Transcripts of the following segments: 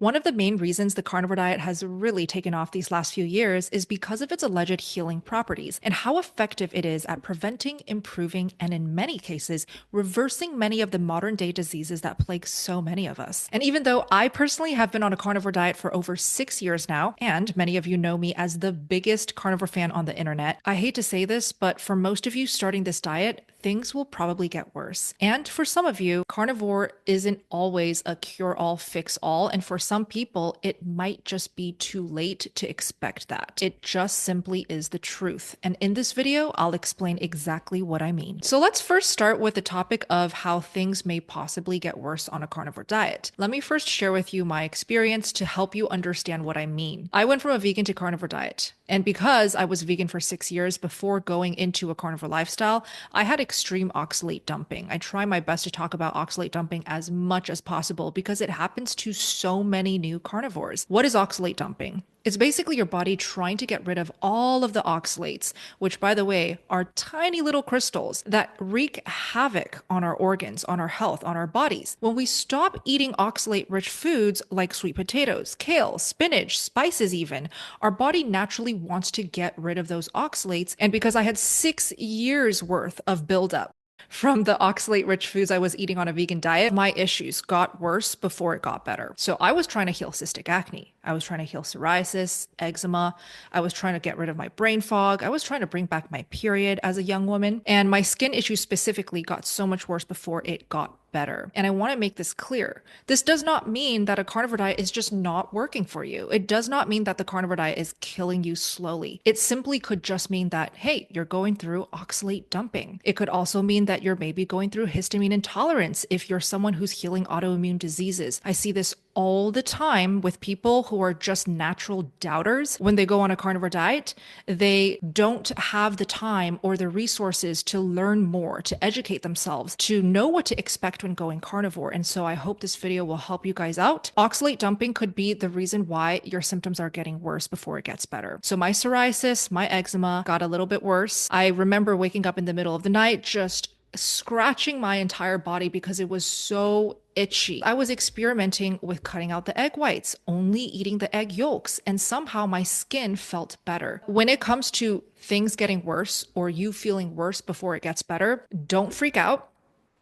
One of the main reasons the carnivore diet has really taken off these last few years is because of its alleged healing properties and how effective it is at preventing, improving, and in many cases, reversing many of the modern day diseases that plague so many of us. And even though I personally have been on a carnivore diet for over 6 years now, and many of you know me as the biggest carnivore fan on the internet, I hate to say this, but for most of you starting this diet, things will probably get worse. And for some of you, carnivore isn't always a cure all, fix all. And for some people, it might just be too late to expect that. It just simply is the truth. And in this video, I'll explain exactly what I mean. So let's first start with the topic of how things may possibly get worse on a carnivore diet. Let me first share with you my experience to help you understand what I mean. I went from a vegan to carnivore diet. And because I was vegan for 6 years before going into a carnivore lifestyle, I had extreme oxalate dumping. I try my best to talk about oxalate dumping as much as possible because it happens to so many new carnivores. What is oxalate dumping? It's basically your body trying to get rid of all of the oxalates, which, by the way, are tiny little crystals that wreak havoc on our organs, on our health, on our bodies. When we stop eating oxalate-rich foods like sweet potatoes, kale, spinach, spices even, our body naturally wants to get rid of those oxalates. And because I had 6 years worth of buildup from the oxalate-rich foods I was eating on a vegan diet, my issues got worse before it got better. So I was trying to heal cystic acne. I was trying to heal psoriasis, eczema. I was trying to get rid of my brain fog. I was trying to bring back my period as a young woman. And my skin issues specifically got so much worse before it got better. And I want to make this clear. This does not mean that a carnivore diet is just not working for you. It does not mean that the carnivore diet is killing you slowly. It simply could just mean that, hey, you're going through oxalate dumping. It could also mean that you're maybe going through histamine intolerance if you're someone who's healing autoimmune diseases. I see this all the time with people who are just natural doubters. When they go on a carnivore diet, they don't have the time or the resources to learn more, to educate themselves, to know what to expect when going carnivore. And so I hope this video will help you guys out. Oxalate dumping could be the reason why your symptoms are getting worse before it gets better. So my psoriasis, my eczema got a little bit worse. I remember waking up in the middle of the night, just scratching my entire body because it was so itchy. I was experimenting with cutting out the egg whites, only eating the egg yolks, and somehow my skin felt better. When it comes to things getting worse or you feeling worse before it gets better, don't freak out.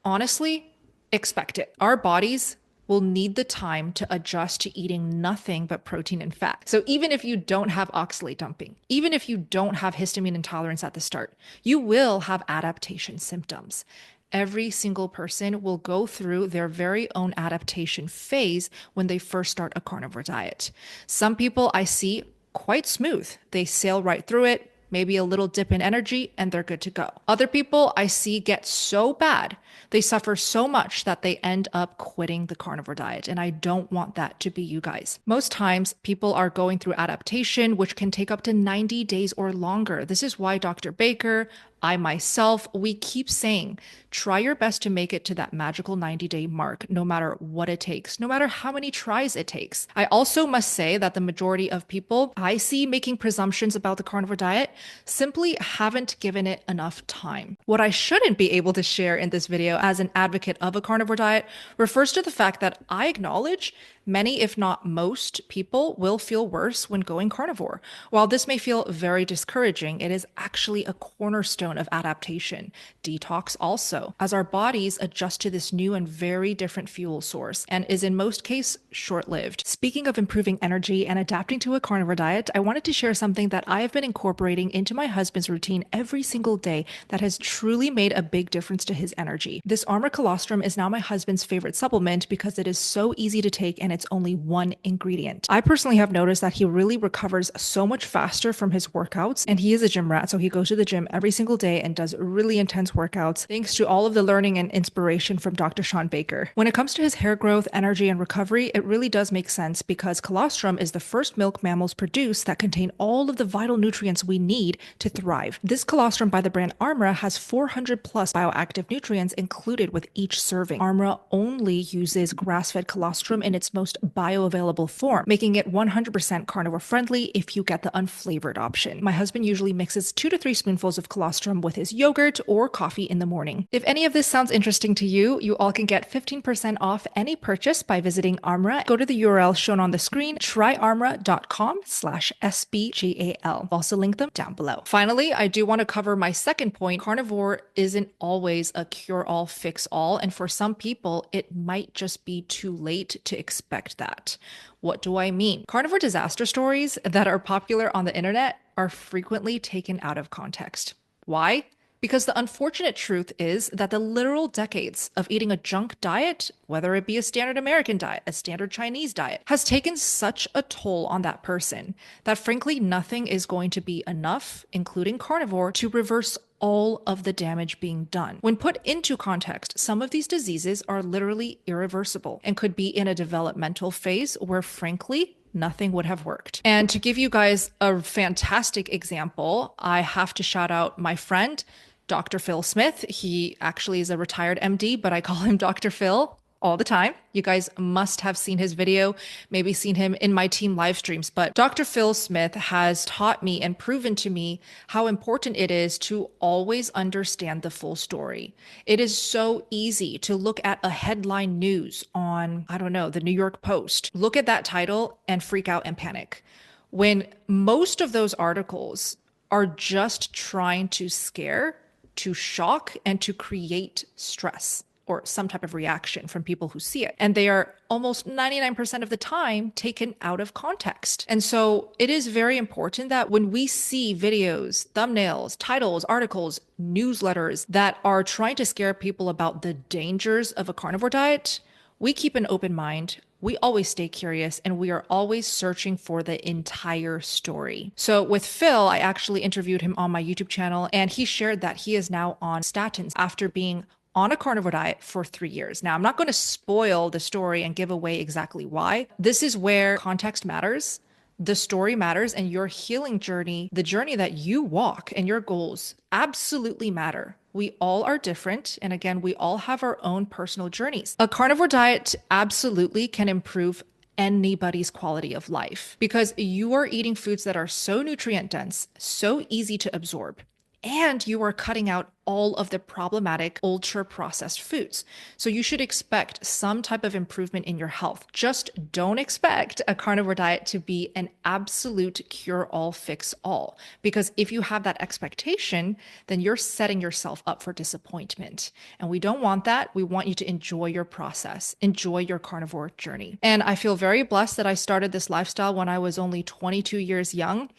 Honestly, expect it. Our bodies will need the time to adjust to eating nothing but protein and fat. So even if you don't have oxalate dumping, even if you don't have histamine intolerance at the start, you will have adaptation symptoms. Every single person will go through their very own adaptation phase when they first start a carnivore diet. Some people I see quite smooth. They sail right through it, maybe a little dip in energy, and they're good to go. Other people I see get so bad, they suffer so much that they end up quitting the carnivore diet. And I don't want that to be you guys. Most times people are going through adaptation, which can take up to 90 days or longer. This is why Dr. Baker, I myself, we keep saying, try your best to make it to that magical 90-day mark, no matter what it takes, no matter how many tries it takes. I also must say that the majority of people I see making presumptions about the carnivore diet simply haven't given it enough time. What I shouldn't be able to share in this video as an advocate of a carnivore diet refers to the fact that I acknowledge many, if not most, people will feel worse when going carnivore. While this may feel very discouraging, it is actually a cornerstone of adaptation. Detox also, as our bodies adjust to this new and very different fuel source, and is in most cases short-lived. Speaking of improving energy and adapting to a carnivore diet, I wanted to share something that I have been incorporating into my husband's routine every single day that has truly made a big difference to his energy. This Armor Colostrum is now my husband's favorite supplement because it is so easy to take and it's only one ingredient. I personally have noticed that he really recovers so much faster from his workouts, and he is a gym rat, so he goes to the gym every single day and does really intense workouts thanks to all of the learning and inspiration from Dr. Sean Baker. When it comes to his hair growth, energy, and recovery, it really does make sense because colostrum is the first milk mammals produce that contain all of the vital nutrients we need to thrive. This colostrum by the brand Armra has 400 plus bioactive nutrients included with each serving. Armra only uses grass-fed colostrum in its most most bioavailable form, making it 100% carnivore friendly if you get the unflavored option. My husband usually mixes 2 to 3 spoonfuls of colostrum with his yogurt or coffee in the morning. If any of this sounds interesting to you, you all can get 15% off any purchase by visiting Armra. Go to the URL shown on the screen, tryarmra.com/SBGAL. I'll also link them down below. Finally, I do want to cover my second point. Carnivore isn't always a cure-all, fix-all, and for some people, it might just be too late to expect that. What do I mean? Carnivore disaster stories that are popular on the internet are frequently taken out of context. Why? Because the unfortunate truth is that the literal decades of eating a junk diet, whether it be a standard American diet, a standard Chinese diet, has taken such a toll on that person that frankly nothing is going to be enough, including carnivore, to reverse all of the damage being done. When put into context, some of these diseases are literally irreversible and could be in a developmental phase where frankly, nothing would have worked. And to give you guys a fantastic example, I have to shout out my friend, Dr. Phil Smith. He actually is a retired MD, but I call him Dr. Phil all the time. You guys must have seen his video, maybe seen him in my team live streams, but Dr. Phil Smith has taught me and proven to me how important it is to always understand the full story. It is so easy to look at a headline news on, I don't know, the New York Post, look at that title and freak out and panic, when most of those articles are just trying to scare, to shock, and to create stress or some type of reaction from people who see it. And they are almost 99% of the time taken out of context. And so it is very important that when we see videos, thumbnails, titles, articles, newsletters that are trying to scare people about the dangers of a carnivore diet, we keep an open mind. We always stay curious and we are always searching for the entire story. So with Phil, I actually interviewed him on my YouTube channel and he shared that he is now on statins after being on a carnivore diet for 3 years. Now, I'm not going to spoil the story and give away exactly why. This is where context matters, the story matters, and your healing journey, the journey that you walk and your goals absolutely matter. We all are different. And again, we all have our own personal journeys. A carnivore diet absolutely can improve anybody's quality of life because you are eating foods that are so nutrient dense, so easy to absorb, and you are cutting out all of the problematic ultra processed foods. So you should expect some type of improvement in your health. Just don't expect a carnivore diet to be an absolute cure-all, fix-all. Because if you have that expectation, then you're setting yourself up for disappointment. And we don't want that. We want you to enjoy your process, enjoy your carnivore journey. And I feel very blessed that I started this lifestyle when I was only 22 years young.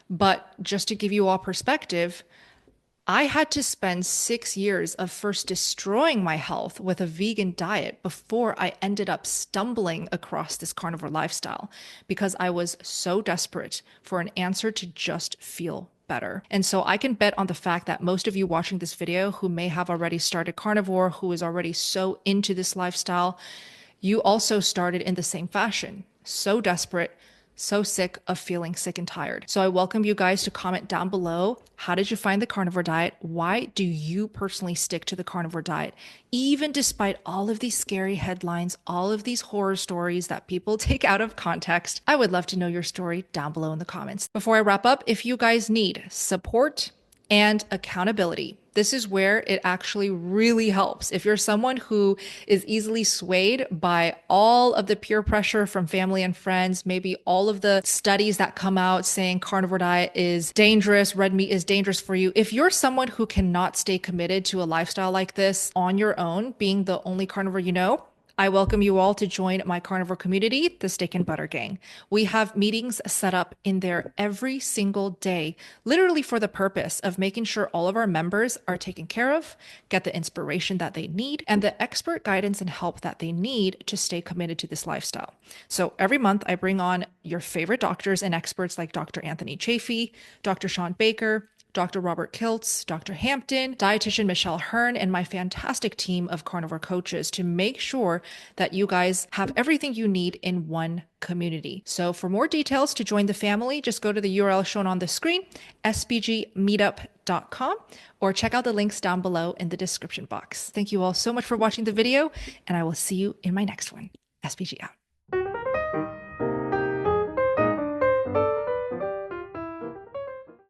But just to give you all perspective, I had to spend 6 years of first destroying my health with a vegan diet before I ended up stumbling across this carnivore lifestyle because I was so desperate for an answer to just feel better. And so I can bet on the fact that most of you watching this video who may have already started carnivore, who is already so into this lifestyle, you also started in the same fashion, so desperate, so sick of feeling sick and tired. So I welcome you guys to comment down below. How did you find the carnivore diet? Why do you personally stick to the carnivore diet? Even despite all of these scary headlines, all of these horror stories that people take out of context, I would love to know your story down below in the comments. Before I wrap up, if you guys need support and accountability, this is where it actually really helps. If you're someone who is easily swayed by all of the peer pressure from family and friends, maybe all of the studies that come out saying carnivore diet is dangerous, red meat is dangerous for you. If you're someone who cannot stay committed to a lifestyle like this on your own, being the only carnivore you know, I welcome you all to join my carnivore community, the Steak and Butter Gang. We have meetings set up in there every single day, literally for the purpose of making sure all of our members are taken care of, get the inspiration that they need, and the expert guidance and help that they need to stay committed to this lifestyle. So every month I bring on your favorite doctors and experts like Dr. Anthony Chafee, Dr. Sean Baker, Dr. Robert Kiltz, Dr. Hampton, dietitian Michelle Hearn, and my fantastic team of carnivore coaches to make sure that you guys have everything you need in one community. So for more details to join the family, just go to the URL shown on the screen, sbgmeetup.com, or check out the links down below in the description box. Thank you all so much for watching the video, and I will see you in my next one. SBG out.